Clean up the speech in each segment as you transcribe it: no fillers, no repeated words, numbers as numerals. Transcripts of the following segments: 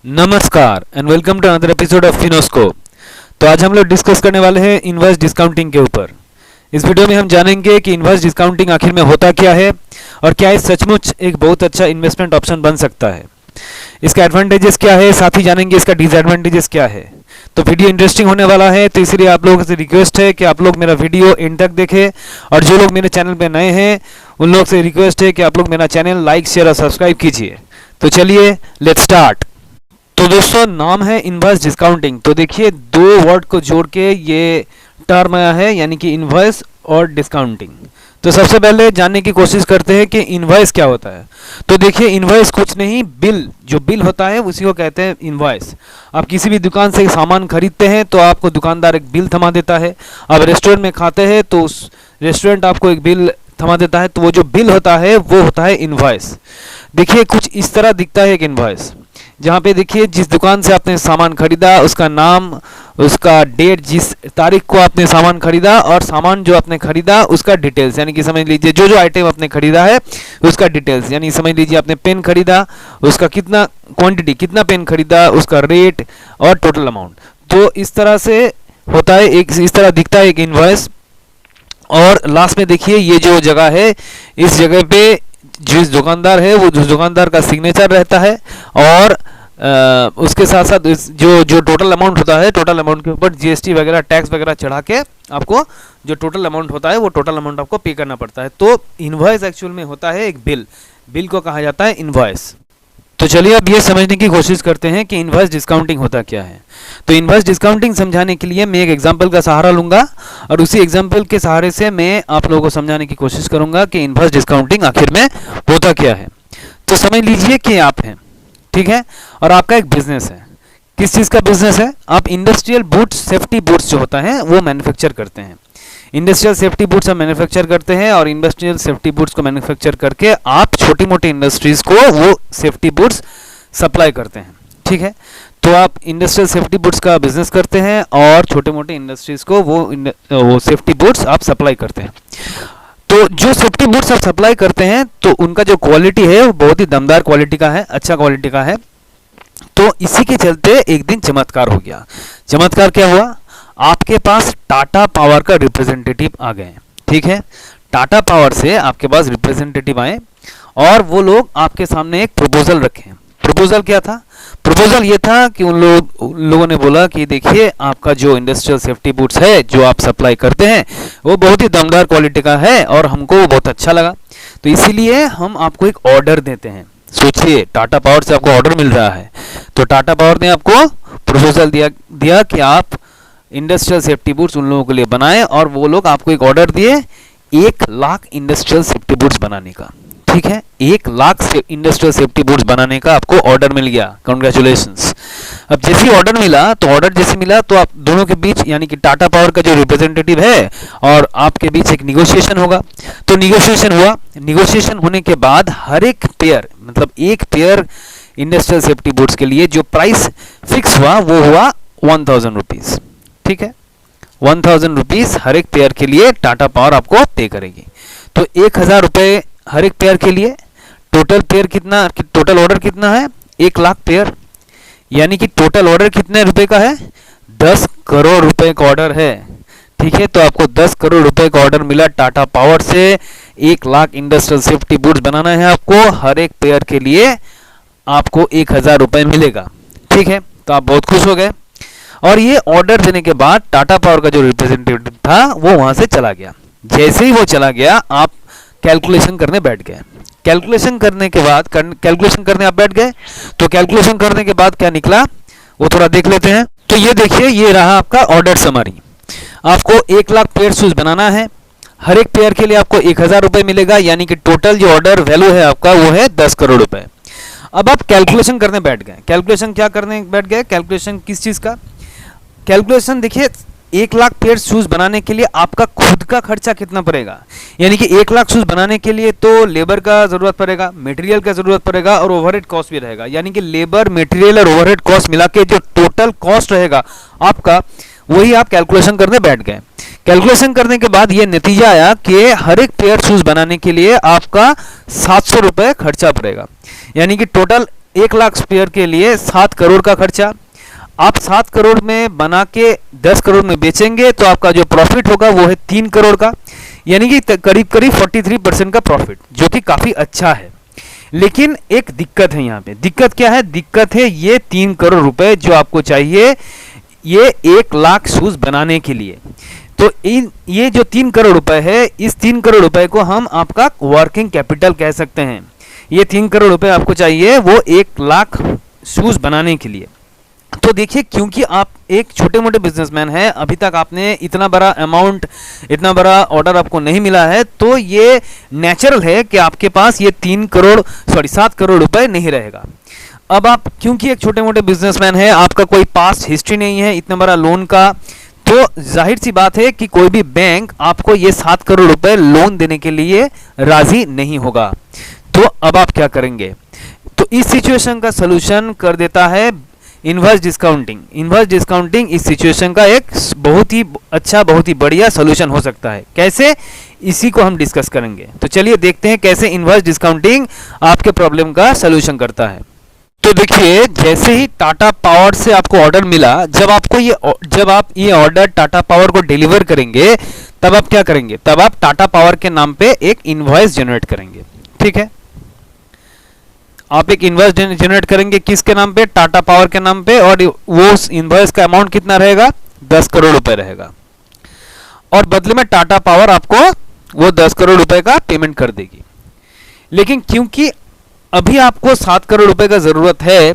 नमस्कार and welcome to another episode of Finoscope. तो आज हम लोग डिस्कस करने वाले हैं इनवर्स डिस्काउंटिंग के ऊपर। इस वीडियो में हम जानेंगे कि इनवर्स डिस्काउंटिंग आखिर में होता क्या है और क्या ये सचमुच एक बहुत अच्छा इन्वेस्टमेंट ऑप्शन बन सकता है। इसका एडवांटेजेस क्या है, साथ ही जानेंगे इसका डिसएडवांटेजेस क्या है। तो वीडियो इंटरेस्टिंग होने वाला है, तो इसलिए आप लोगों से रिक्वेस्ट है कि आप लोग मेरा वीडियो एंड तक देखें। और जो लोग मेरे चैनल पे नए हैं उन लोग से रिक्वेस्ट है कि आप लोग मेरा चैनल लाइक शेयर और सब्सक्राइब कीजिए। तो चलिए लेट्स स्टार्ट। तो दोस्तों नाम है इनवर्स डिस्काउंटिंग। तो देखिए दो वर्ड को जोड़ के ये टर्म आया है, यानी कि इनवर्स और डिस्काउंटिंग। तो सबसे पहले जानने की कोशिश करते हैं कि इनवॉइस क्या होता है। तो देखिए इनवॉइस कुछ नहीं, बिल, जो बिल होता है उसी को कहते हैं इनवॉइस। आप किसी भी दुकान से सामान खरीदते हैं तो आपको दुकानदार एक बिल थमा देता है। आप रेस्टोरेंट में खाते हैं तो उस रेस्टोरेंट आपको एक बिल थमा देता है, तो वो जो बिल होता है वो होता है इनवॉइस। देखिए कुछ इस तरह दिखता है एक इनवॉइस, जहाँ पे देखिए जिस दुकान से आपने सामान खरीदा उसका नाम, उसका डेट, जिस तारीख को आपने सामान खरीदा और सामान जो आपने खरीदा उसका डिटेल्स, यानी कि समझ लीजिए जो जो आइटम आपने खरीदा है उसका डिटेल्स, यानी समझ लीजिए आपने पेन खरीदा, उसका कितना क्वांटिटी, कितना पेन खरीदा, उसका रेट और टोटल अमाउंट। तो इस तरह से होता है, एक इस तरह दिखता है एक इनवॉइस। और लास्ट में देखिए ये जो जगह है, इस जगह पे जिस दुकानदार है वो उस दुकानदार का सिग्नेचर रहता है और उसके साथ साथ जो जो टोटल अमाउंट होता है, टोटल अमाउंट के ऊपर जीएसटी वगैरह टैक्स वगैरह चढ़ा के आपको जो टोटल अमाउंट होता है वो टोटल अमाउंट आपको पे करना पड़ता है। तो इनवॉइस एक्चुअल में होता है एक बिल, बिल को कहा जाता है इनवॉइस। तो चलिए अब ये समझने की कोशिश करते हैं कि इनवर्स डिस्काउंटिंग होता क्या है। तो इनवर्स डिस्काउंटिंग समझाने के लिए मैं एक एग्जांपल का सहारा लूंगा और उसी एग्जांपल के सहारे से मैं आप लोगों को समझाने की कोशिश करूंगा कि इनवर्स डिस्काउंटिंग आखिर में होता क्या है। तो समझ लीजिए कि आप हैं, ठीक है, और आपका एक बिजनेस है। किस चीज़ का बिजनेस है? आप इंडस्ट्रियल बूट्स, सेफ्टी बूट्स जो होता है वो मैन्युफैक्चर करते हैं। इंडस्ट्रियल सेफ्टी बूट्स हम मैन्युफैक्चर करते हैं और इंडस्ट्रियल सेफ्टी बूट्स को मैन्युफैक्चर करके आप छोटी मोटी इंडस्ट्रीज को वो सेफ्टी बूट्स सप्लाई करते हैं, ठीक है। तो आप इंडस्ट्रियल सेफ्टी बूट्स का बिजनेस करते हैं और छोटे मोटे इंडस्ट्रीज को वो सेफ्टी बूट्स आप सप्लाई करते हैं। तो जो सेफ्टी बूट्स आप सप्लाई करते हैं तो उनका जो क्वालिटी है वो बहुत ही दमदार क्वालिटी का है, अच्छा क्वालिटी का है। तो इसी के चलते एक दिन चमत्कार हो गया। चमत्कार क्या हुआ? आपके पास टाटा पावर का रिप्रेजेंटेटिव आ गए, ठीक है। टाटा पावर से आपके पास रिप्रेजेंटेटिव आए और वो लोग आपके सामने एक प्रपोजल रखे। प्रपोजल क्या था? प्रपोजल ये था कि उन लोगों ने बोला कि देखिए आपका जो इंडस्ट्रियल सेफ्टी बूट्स है जो आप सप्लाई करते हैं वो बहुत ही दमदार क्वालिटी का है और हमको वो बहुत अच्छा लगा, तो इसीलिए हम आपको एक ऑर्डर देते हैं। सोचिए टाटा पावर से आपको ऑर्डर मिल रहा है, तो टाटा पावर ने आपको प्रपोजल दिया कि आप इंडस्ट्रियल सेफ्टी बूट्स उन लोगों के लिए बनाए और वो लोग आपको एक ऑर्डर दिए 1,00,000 इंडस्ट्रियल सेफ्टी बूट्स बनाने का, ठीक है। 1,00,000 इंडस्ट्रियल सेफ्टी बूट्स बनाने का आपको ऑर्डर मिल गया, कांग्रेचुलेशंस। अब जैसे ऑर्डर मिला तो ऑर्डर जैसे मिला तो आप दोनों के बीच, यानी कि टाटा पावर का जो रिप्रेजेंटेटिव है और आपके बीच एक निगोशिएशन होगा। तो निगोशिएशन हुआ, निगोशिएशन होने के बाद हर एक पेयर, मतलब एक पेयर इंडस्ट्रियल सेफ्टी बूट्स के लिए जो प्राइस फिक्स हुआ वो हुआ 1,000 रुपीज़, ठीक है। 1,000 रुपीज़ हर एक पेयर के लिए टाटा पावर आपको पे करेगी। तो 1,000 रुपये हर एक पेयर के लिए। टोटल पेयर कितना, टोटल ऑर्डर कितना है? 1,00,000 पेयर, यानी कि टोटल ऑर्डर कितने रुपए का है? 10 करोड़ रुपए का ऑर्डर है, ठीक है। तो आपको 10 करोड़ रुपए का ऑर्डर मिला टाटा पावर से, 1,00,000 इंडस्ट्रियल सेफ्टी बूट्स बनाना है आपको, हर एक पेयर के लिए आपको 1,000 रुपये मिलेगा, ठीक है। तो आप बहुत खुश हो गए और ये ऑर्डर देने के बाद टाटा पावर का जो रिप्रेजेंटेटिव था वो वहां से चला गया। जैसे ही वो चला गया आप कैलकुलेशन करने बैठ गए। कैलकुलेशन करने के बाद कैलकुलेशन करने आप बैठ गए, तो कैलकुलेशन करने के बाद क्या निकला वो थोड़ा देख लेते हैं। तो ये देखिए, ये रहा आपका ऑर्डर समरी। आपको 1,00,000 पेयर शूज बनाना है, हर एक पेयर के लिए आपको 1,000 रुपये मिलेगा, यानी कि टोटल जो ऑर्डर वैल्यू है आपका वो है 10 करोड़ रुपए। अब आप कैलकुलेशन करने बैठ गए। कैलकुलेशन क्या करने बैठ गए? कैलकुलेशन किस चीज़ का? कैलकुलेशन देखिए, 1,00,000 पेयर शूज बनाने के लिए आपका खुद का खर्चा कितना पड़ेगा, यानी कि 1,00,000 शूज बनाने के लिए तो लेबर का जरूरत पड़ेगा, मटेरियल का जरूरत पड़ेगा और ओवरहेड कॉस्ट भी रहेगा, यानी कि लेबर, मटेरियल और ओवरहेड कॉस्ट मिला के जो टोटल कॉस्ट रहेगा आपका, वही आप कैलकुलेशन करने बैठ गए। कैलकुलेशन करने के बाद ये नतीजा आया कि हर एक पेयर शूज बनाने के लिए आपका 700 रुपये खर्चा पड़ेगा, यानी कि टोटल 1 लाख स्पेयर के लिए 7 करोड़ का खर्चा, आप 7 करोड़ में बना के 10 करोड़ में बेचेंगे तो आपका जो प्रॉफिट होगा वो है 3 करोड़ का, यानी कि करीब करीब 43% का प्रॉफिट, जो कि काफ़ी अच्छा है। लेकिन एक दिक्कत है यहाँ पे। दिक्कत क्या है? दिक्कत है ये 3 करोड़ रुपए जो आपको चाहिए ये 1 लाख शूज बनाने के लिए। तो ये जो 3 करोड़ रुपए है, इस 3 करोड़ रुपए को हम आपका वर्किंग कैपिटल कह सकते हैं। ये 3 करोड़ रुपए आपको चाहिए वो 1 लाख शूज बनाने के लिए। तो देखिए, क्योंकि आप एक छोटे मोटे बिजनेसमैन हैं, अभी तक आपने इतना बड़ा अमाउंट, इतना बड़ा ऑर्डर आपको नहीं मिला है, तो ये नेचुरल है कि आपके पास ये 7 करोड़ रुपए नहीं रहेगा। अब आप क्योंकि एक छोटे मोटे बिजनेसमैन हैं, आपका कोई पास्ट हिस्ट्री नहीं है इतना बड़ा लोन का, तो जाहिर सी बात है कि कोई भी बैंक आपको ये 7 करोड़ रुपए लोन देने के लिए राजी नहीं होगा। तो अब आप क्या करेंगे? तो इस सिचुएशन का सलूशन कर देता है इनवर्स डिस्काउंटिंग। इनवर्स डिस्काउंटिंग इस सिचुएशन का एक बहुत ही अच्छा, बहुत ही बढ़िया सॉल्यूशन हो सकता है। कैसे? इसी को हम डिस्कस करेंगे। तो चलिए देखते हैं कैसे इनवर्स डिस्काउंटिंग आपके प्रॉब्लम का सॉल्यूशन करता है। तो देखिए, जैसे ही टाटा पावर से आपको ऑर्डर मिला, जब आप ये ऑर्डर टाटा पावर को डिलीवर करेंगे, तब आप क्या करेंगे? तब आप टाटा पावर के नाम पे एक इनवॉइस जनरेट करेंगे। ठीक है, आप एक इनवॉइस जनरेट करेंगे किसके नाम पे? टाटा पावर के नाम पे। और वो इनवॉइस का अमाउंट कितना रहेगा? 10 करोड़ रुपए रहेगा। और बदले में टाटा पावर आपको वो 10 करोड़ रुपए का पेमेंट कर देगी। लेकिन क्योंकि अभी आपको 7 करोड़ रुपए का जरूरत है,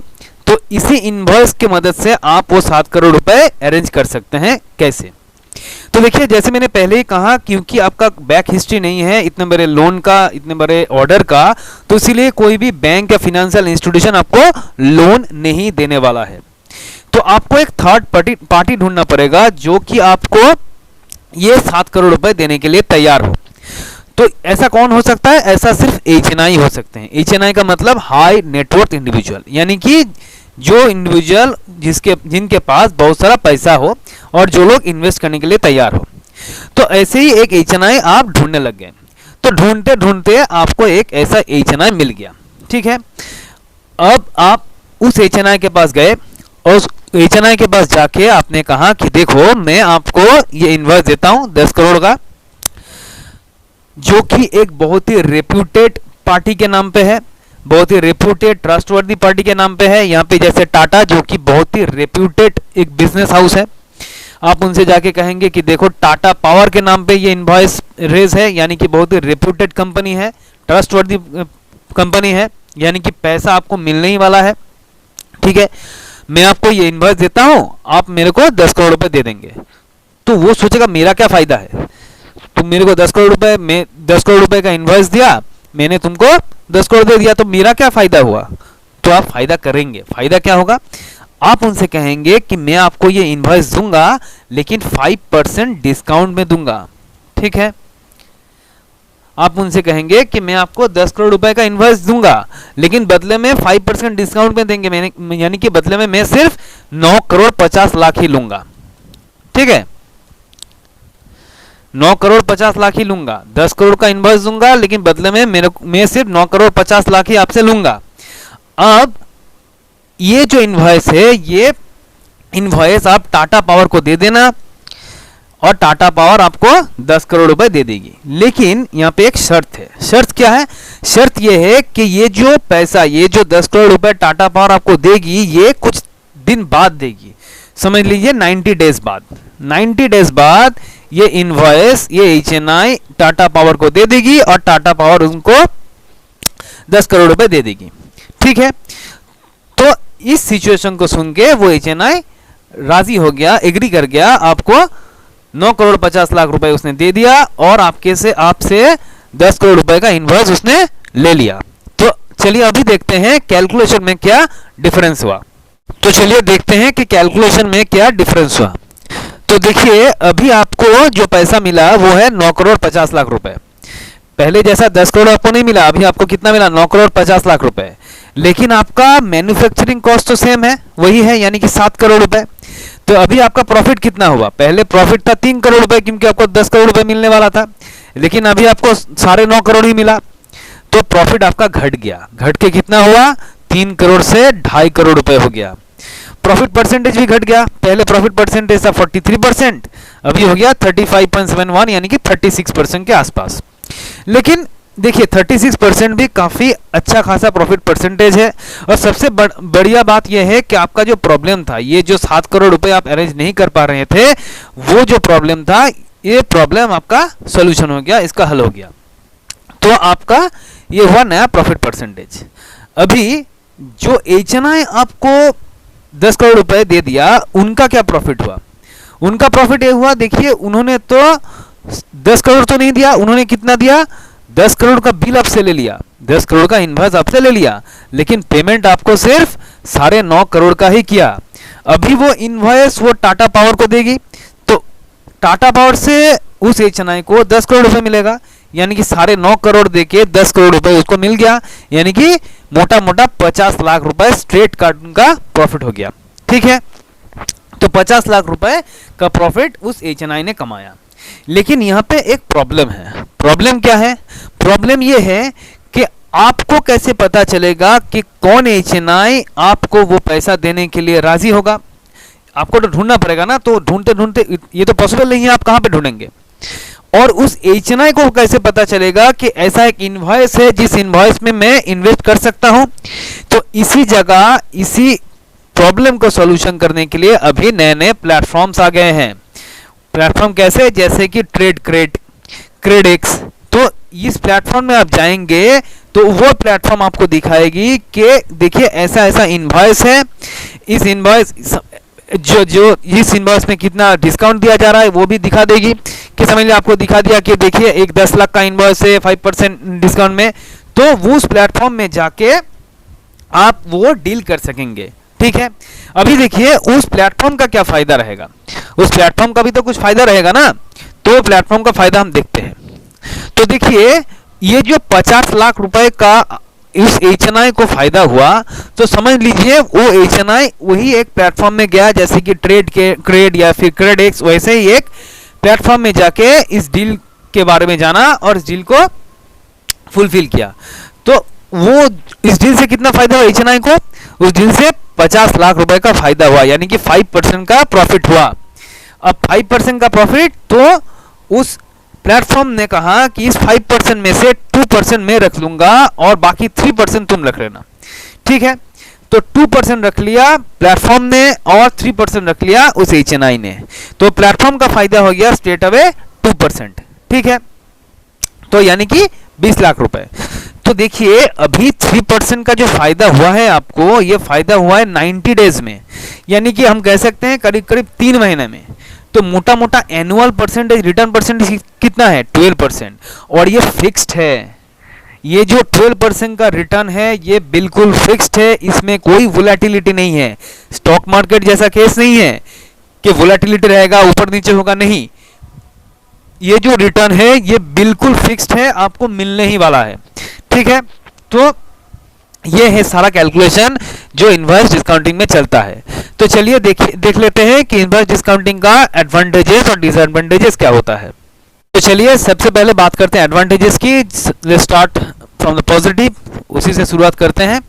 तो इसी इनवॉइस की मदद से आप वो 7 करोड़ रुपए अरेंज कर सकते हैं। कैसे? तो देखिए, जैसे मैंने पहले ही कहा, क्योंकि आपका बैक हिस्ट्री नहीं है इतने बड़े लोन का, इतने बड़े ऑर्डर का, तो इसीलिए कोई भी बैंक या फिनेंशियल इंस्टीट्यूशन आपको लोन नहीं देने वाला है। तो आपको एक थर्ड पार्टी ढूंढना पड़ेगा जो कि आपको ये 7 करोड़ रुपए देने के लिए तैयार हो। तो ऐसा कौन हो सकता है? ऐसा सिर्फ HNI हो सकते हैं। HNI का मतलब हाई नेटवर्थ इंडिविजुअल, यानी कि जो इंडिविजुअल जिनके पास बहुत सारा पैसा हो और जो लोग इन्वेस्ट करने के लिए तैयार हो। तो ऐसे ही एक HNI आप ढूंढने लग गए। तो ढूंढते ढूंढते आपको एक ऐसा HNI मिल गया। ठीक है, अब आप उस HNI के पास गए और उस HNI के पास जाके आपने कहा कि देखो, मैं आपको ये इन्वॉइस देता हूं 10 करोड़ का, जो कि एक बहुत ही रेप्यूटेड पार्टी के नाम पे है, बहुत ही रेप्यूटेड ट्रस्टवर्दी पार्टी के नाम पे है। यहाँ पे जैसे टाटा, जो कि बहुत ही रेप्यूटेड एक बिजनेस हाउस है, आप उनसे जाके कहेंगे कि देखो, टाटा पावर के नाम पे ये इनवॉइस रेज है, यानी कि बहुत ही रेप्यूटेड कंपनी है, ट्रस्टवर्दी कंपनी है, यानी कि पैसा आपको मिलने ही वाला है। ठीक है, मैं आपको ये इनवॉइस देता हूं, आप मेरे को 10 करोड़ रुपए दे देंगे। तो वो सोचेगा मेरा क्या फायदा है, तुम मेरे को 10 करोड़ रुपए, मैं 10 करोड़ रुपए का इनवॉइस दिया, मैंने तुमको 10 करोड़ दे दिया, तो मेरा क्या फायदा हुआ? तो आप फायदा करेंगे। फायदा क्या होगा? आप उनसे कहेंगे कि मैं आपको ये इनवॉइस दूंगा, लेकिन 5% डिस्काउंट में दूंगा। ठीक है, आप उनसे कहेंगे कि मैं आपको 10 करोड़ रुपए का इनवॉइस दूंगा, लेकिन बदले में 5% डिस्काउंट में देंगे, मैंने यानी कि बदले में मैं सिर्फ 9 करोड़ 50 लाख ही लूंगा। ठीक है, 9 करोड़ 50 लाख ही लूंगा। 10 करोड़ का इनवॉइस दूंगा, लेकिन बदले में मैं सिर्फ 9 करोड़ 50 लाख ही आपसे लूंगा। अब ये जो इनवॉइस है, ये इनवॉइस आप टाटा पावर को दे देना और टाटा पावर आपको 10 करोड़ रुपए दे देगी। लेकिन यहाँ पे एक शर्त है। शर्त क्या है? शर्त ये है कि ये जो पैसा, ये जो 10 करोड़ रुपए टाटा पावर आपको देगी, ये कुछ दिन बाद देगी। समझ लीजिए 90 डेज बाद। 90 डेज बाद ये इनवॉइस, ये HNI टाटा पावर को दे देगी और टाटा पावर उनको 10 करोड़ रुपए दे देगी। ठीक है, तो इस सिचुएशन को सुन के वो HNI राजी हो गया, एग्री कर गया, आपको 9 करोड़ 50 लाख रुपए उसने दे दिया और आपसे 10 करोड़ रुपए का इनवॉइस उसने ले लिया। तो चलिए अभी देखते हैं कैलकुलेशन में क्या डिफरेंस हुआ। तो चलिए देखते हैं कि कैलकुलेशन में क्या डिफरेंस हुआ। तो देखिए, अभी आपको जो पैसा मिला वो है 9 करोड़ 50 लाख रुपए। पहले जैसा 10 करोड़ आपको नहीं मिला, अभी आपको कितना मिला? 9 करोड़ 50 लाख रुपए। लेकिन आपका मैन्युफैक्चरिंग कॉस्ट तो सेम है, वही है, यानी कि 7 करोड़ रुपए। तो अभी आपका प्रॉफिट कितना हुआ? पहले प्रॉफिट था 3 करोड़ रुपए, क्योंकि आपको 10 करोड़ रुपए मिलने वाला था, लेकिन अभी आपको 9.5 करोड़ ही मिला, तो प्रॉफिट आपका घट गया। घट के कितना हुआ? 3 करोड़ से 2.5 करोड़ रुपए हो गया। प्रॉफिट परसेंटेज भी घट गया, पहले प्रॉफिट परसेंटेज था 43%, अभी हो गया 35.71 यानी कि 36% के आसपास। लेकिन देखिए 36% भी काफ़ी अच्छा खासा प्रॉफिट परसेंटेज है। और सबसे बढ़िया बात यह है कि आपका जो प्रॉब्लम था, ये जो 7 करोड़ रुपए आप अरेंज नहीं कर पा रहे थे, वो जो प्रॉब्लम था, ये प्रॉब्लम आपका सोल्यूशन हो गया, इसका हल हो गया। तो आपका ये हुआ नया प्रॉफिट परसेंटेज। अभी जो HNI आपको 10 करोड़ रुपए दे दिया, उनका क्या प्रॉफिट हुआ? उनका प्रॉफिट ये हुआ, देखिए उन्होंने तो 10 करोड़ तो नहीं दिया, उन्होंने कितना दिया? 10 करोड़ का बिल आपसे ले लिया, 10 करोड़ का इनवॉइस आपसे ले लिया, लेकिन पेमेंट आपको सिर्फ 9.5 करोड़ का ही किया। अभी वो इनवॉइस वो टाटा पावर को देगी, तो टाटा पावर से उस HNI को 10 करोड़ रुपए मिलेगा, यानी कि 9.5 करोड़ देके 10 करोड़ रुपए उसको मिल गया, यानी कि मोटा मोटा 50 लाख रुपए स्ट्रेट कार्टून का प्रॉफिट हो गया। ठीक है, तो 50 लाख रुपए का प्रॉफिट उस HNI ने कमाया। लेकिन यहाँ पे एक प्रॉब्लम है। प्रॉब्लम क्या है? प्रॉब्लम ये है कि आपको कैसे पता चलेगा कि कौन HNI आपको वो पैसा देने के लिए राजी होगा? आपको तो ढूंढना पड़ेगा ना, तो ढूंढते ढूंढते ये तो पॉसिबल नहीं है, आप कहाँ पे ढूंढेंगे? और उस HNI को कैसे पता चलेगा कि ऐसा एक इनवॉइस है जिस इनवॉइस में मैं इन्वेस्ट कर सकता हूं? तो इसी जगह इसी प्रॉब्लम को सॉल्यूशन करने के लिए अभी नए नए प्लेटफॉर्म्स आ गए हैं। प्लेटफॉर्म कैसे? जैसे कि क्रेडेक्स। तो इस प्लेटफॉर्म में आप जाएंगे तो वो प्लेटफॉर्म आपको दिखाएगी कि देखिए ऐसा ऐसा इनवॉइस है, इस इनवॉइस जो इस इनवॉइस में कितना डिस्काउंट दिया जा रहा है वो भी दिखा देगी। कि समझ लीजिए आपको दिखा दिया कि देखिए एक 10 लाख का इनवॉइस है 5% डिस्काउंट में, तो वो उस प्लेटफॉर्म में जाके आप वो डील कर सकेंगे। ठीक है, अभी देखिए उस प्लेटफॉर्म का क्या फायदा रहेगा? उस प्लेटफॉर्म का भी तो कुछ फायदा रहेगा ना, तो प्लेटफॉर्म का फायदा हम देखते हैं। तो देखिए ये जो 50 लाख रुपए का इस HNI को फायदा हुआ, तो समझ लीजिए वो HNI वही एक प्लेटफॉर्म में गया, जैसे कि क्रेड या फिर क्रेडेक्स, वैसे ही एक प्लेटफॉर्म में जाके इस डील के बारे में जाना और इस डील को फुलफिल किया। तो वो इस डील से कितना फायदा हुआ HNI को? उस डील से 50 लाख रुपए का फायदा हुआ, यानी कि 5% का प्रॉफिट हुआ। अब 5% का प्रॉफिट, तो उस प्लेटफॉर्म ने कहा कि इस 5% में से 2% मैं रख लूंगा और बाकी 3% तुम रख लेना। ठीक है, तो 2% रख लिया प्लेटफॉर्म ने और 3% रख लिया उस HNI ने। तो प्लेटफॉर्म का फायदा हो गया स्ट्रेट अवे 2%। ठीक है, तो यानी कि 20 लाख रुपए। तो देखिए अभी 3% का जो फायदा हुआ है आपको, ये फायदा हुआ है 90 डेज में, यानी कि हम कह सकते हैं करीब करीब 3 महीने में। तो मोटा मोटा एनुअल परसेंटेज रिटर्न परसेंटेज कितना है? 12%। और ये फिक्स्ड है, ये जो 12% का रिटर्न है ये बिल्कुल फिक्स्ड है, इसमें कोई वोलेटिलिटी नहीं है। स्टॉक मार्केट जैसा केस नहीं है कि वोलेटिलिटी रहेगा, ऊपर नीचे होगा, नहीं। ये जो रिटर्न है ये बिल्कुल फिक्स्ड है, आपको मिलने ही वाला है। ठीक है, तो ये है सारा कैलकुलेशन जो इनवर्स डिस्काउंटिंग में चलता है। तो चलिए देख लेते हैं कि इनवर्स डिस्काउंटिंग का एडवांटेजेस और डिसएडवांटेजेस क्या होता है। तो चलिए सबसे पहले बात करते हैं एडवांटेजेस की। Let's start from the positive, उसी से शुरुआत करते हैं।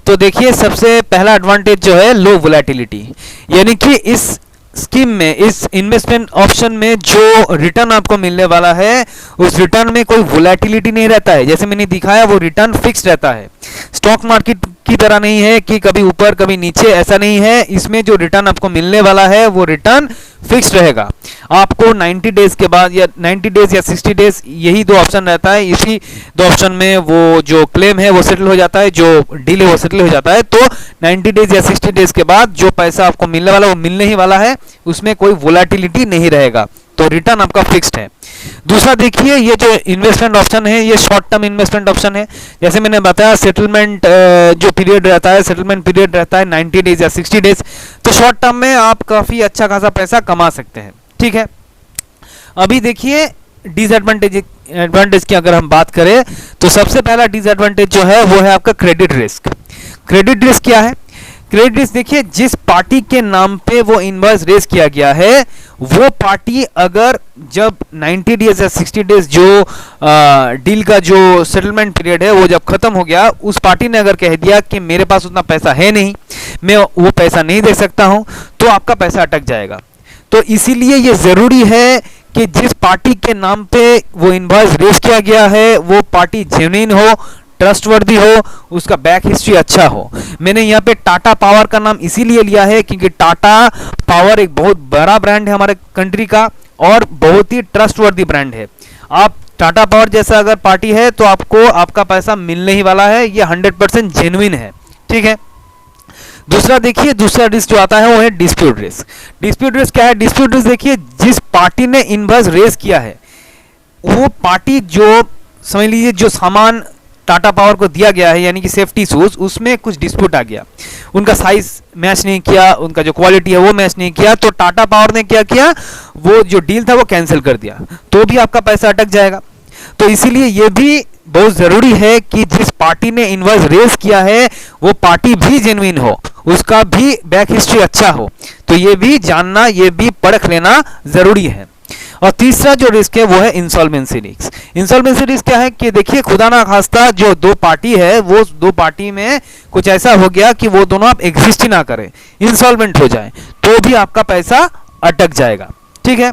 तो देखिए सबसे पहला एडवांटेज जो है लो वोलेटिलिटी, यानी कि इस स्कीम में, इस इन्वेस्टमेंट ऑप्शन में जो रिटर्न आपको मिलने वाला है उस रिटर्न में कोई वोलेटिलिटी नहीं रहता है। जैसे मैंने दिखाया वो रिटर्न फिक्स रहता है। स्टॉक मार्केट की तरह नहीं है कि कभी ऊपर कभी नीचे, ऐसा नहीं है। इसमें जो रिटर्न आपको मिलने वाला है वो रिटर्न फिक्स रहेगा। आपको 90 डेज के बाद या 90 डेज या 60 डेज, यही दो ऑप्शन रहता है। इसी दो ऑप्शन में वो जो क्लेम है वो सेटल हो जाता है, जो डील है वो सेटल हो जाता है। तो 90 डेज या 60 डेज के बाद जो पैसा आपको मिलने वाला वो मिलने ही वाला है, उसमें कोई वोलेटिलिटी नहीं रहेगा। तो रिटर्न आपका फिक्स्ड है। दूसरा देखिए ये जो इन्वेस्टमेंट ऑप्शन है ये शॉर्ट टर्म इन्वेस्टमेंट ऑप्शन है। जैसे मैंने बताया सेटलमेंट जो पीरियड रहता है, सेटलमेंट पीरियड रहता है 90 डेज या 60 डेज। तो शॉर्ट टर्म में आप काफ़ी अच्छा खासा पैसा कमा सकते हैं। ठीक है, अभी देखिए एडवांटेज की अगर हम बात करें तो सबसे पहला डिसएडवांटेज जो है वो है आपका क्रेडिट रिस्क। क्रेडिट रिस्क क्या है? क्रेडिट रिस्क देखिए, जिस पार्टी के नाम पे वो इनवॉइस रेज किया गया है, वो पार्टी अगर जब 90 डेज या 60 डेज जो डील का जो सेटलमेंट पीरियड है वो जब खत्म हो गया, उस पार्टी ने अगर कह दिया कि मेरे पास उतना पैसा है नहीं, मैं वो पैसा नहीं दे सकता हूं, तो आपका पैसा अटक जाएगा। तो इसीलिए ये जरूरी है कि जिस पार्टी के नाम पे वो इनवॉइस रेज किया गया है वो पार्टी जेन्युइन हो, ट्रस्टवर्दी हो, उसका बैक हिस्ट्री अच्छा हो। मैंने यहाँ पे टाटा पावर का नाम इसीलिए लिया है क्योंकि टाटा पावर एक बहुत बड़ा ब्रांड है हमारे कंट्री का और बहुत ही ट्रस्टवर्दी ब्रांड है। आप टाटा पावर जैसा अगर पार्टी है तो आपको आपका पैसा मिलने ही वाला है, ये 100% जेन्युइन है, ठीक है। दूसरा देखिए, दूसरा रिस्क जो आता है वो है डिस्प्यूट रिस्क। डिस्प्यूट रिस्क क्या है? डिस्प्यूट रिस्क देखिए, जिस पार्टी ने इनवॉइस रेज किया है वो पार्टी जो समझ लीजिए जो सामान टाटा पावर को दिया गया है यानी कि सेफ्टी शूज, उसमें कुछ डिस्प्यूट आ गया, उनका साइज मैच नहीं किया, उनका जो क्वालिटी है वो मैच नहीं किया, तो टाटा पावर ने क्या किया, वो जो डील था वो कैंसिल कर दिया, तो भी आपका पैसा अटक जाएगा। तो इसीलिए ये भी बहुत जरूरी है कि जिस पार्टी ने इनवॉइस रेज किया है वो पार्टी भी जेन्युइन हो, उसका भी बैक हिस्ट्री अच्छा हो, तो ये भी जानना, ये भी परख लेना जरूरी है। और तीसरा जो रिस्क है वो है इंसॉल्वेंसी रिस्क। इंसॉल्वेंसी रिस्क क्या है कि देखिए, खुदा ना खास्ता जो दो पार्टी है वो दो पार्टी में कुछ ऐसा हो गया कि वो दोनों आप एग्जिस्ट ही ना करें, इंसॉल्वेंट हो जाए, तो भी आपका पैसा अटक जाएगा, ठीक है।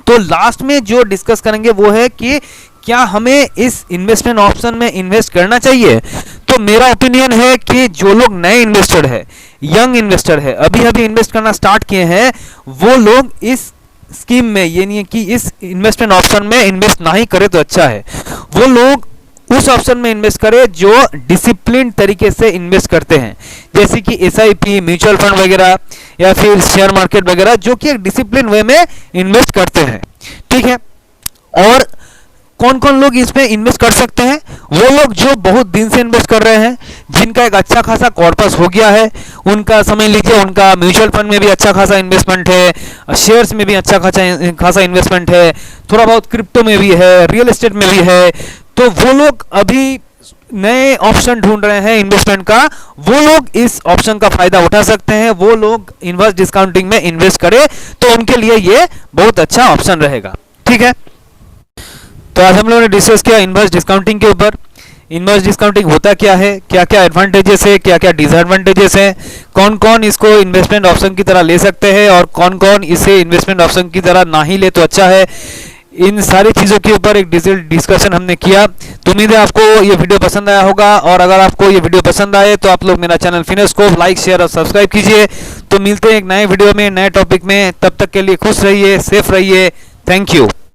तो लास्ट में जो डिस्कस करेंगे वो है कि क्या हमें इस इन्वेस्टमेंट ऑप्शन में इन्वेस्ट करना चाहिए। तो मेरा ओपिनियन है कि जो लोग नए इन्वेस्टर है, यंग इन्वेस्टर है, अभी अभी इन्वेस्ट करना स्टार्ट किए हैं, वो लोग इस स्कीम में, ये नहीं है कि इस इन्वेस्टमेंट ऑप्शन में इन्वेस्ट ना ही करे तो अच्छा है, वो लोग उस ऑप्शन में इन्वेस्ट करें जो डिसिप्लिन तरीके से इन्वेस्ट करते हैं, जैसे कि एसआईपी, म्यूचुअल फंड वगैरह या फिर शेयर मार्केट वगैरह, जो कि एक डिसिप्लिन वे में इन्वेस्ट करते हैं, ठीक है। और कौन कौन लोग इसमें इन्वेस्ट कर सकते हैं? वो लोग जो बहुत दिन से इन्वेस्ट कर रहे हैं, जिनका एक अच्छा खासा कॉर्पस हो गया है, उनका समझ लीजिए उनका म्यूचुअल फंड में भी अच्छा खासा इन्वेस्टमेंट है, शेयर्स में भी अच्छा खासा इन्वेस्टमेंट है, थोड़ा बहुत क्रिप्टो में भी है, रियल एस्टेट में भी है, तो वो लोग अभी नए ऑप्शन ढूंढ रहे हैं इन्वेस्टमेंट का, वो लोग इस ऑप्शन का फायदा उठा सकते हैं, वो लोग इनवर्स डिस्काउंटिंग में इन्वेस्ट करें तो उनके लिए ये बहुत अच्छा ऑप्शन रहेगा, ठीक है। तो आज हम लोगों ने डिस्कस किया इनवर्स डिस्काउंटिंग के ऊपर। इनवर्स डिस्काउंटिंग होता क्या है, क्या क्या एडवांटेजेस है, क्या क्या डिसएडवांटेजेस है, कौन कौन इसको इन्वेस्टमेंट ऑप्शन की तरह ले सकते हैं और कौन कौन इसे इन्वेस्टमेंट ऑप्शन की तरह ना ही ले तो अच्छा है, इन सारी चीज़ों के ऊपर एक डिस्कशन हमने किया। तो उम्मीद है आपको ये वीडियो पसंद आया होगा, और अगर आपको ये वीडियो पसंद आए तो आप लोग मेरा चैनल फिनोस्कोप लाइक, शेयर और सब्सक्राइब कीजिए। तो मिलते हैं एक नए वीडियो में, नए टॉपिक में, तब तक के लिए खुश रहिए, सेफ रहिए, थैंक यू।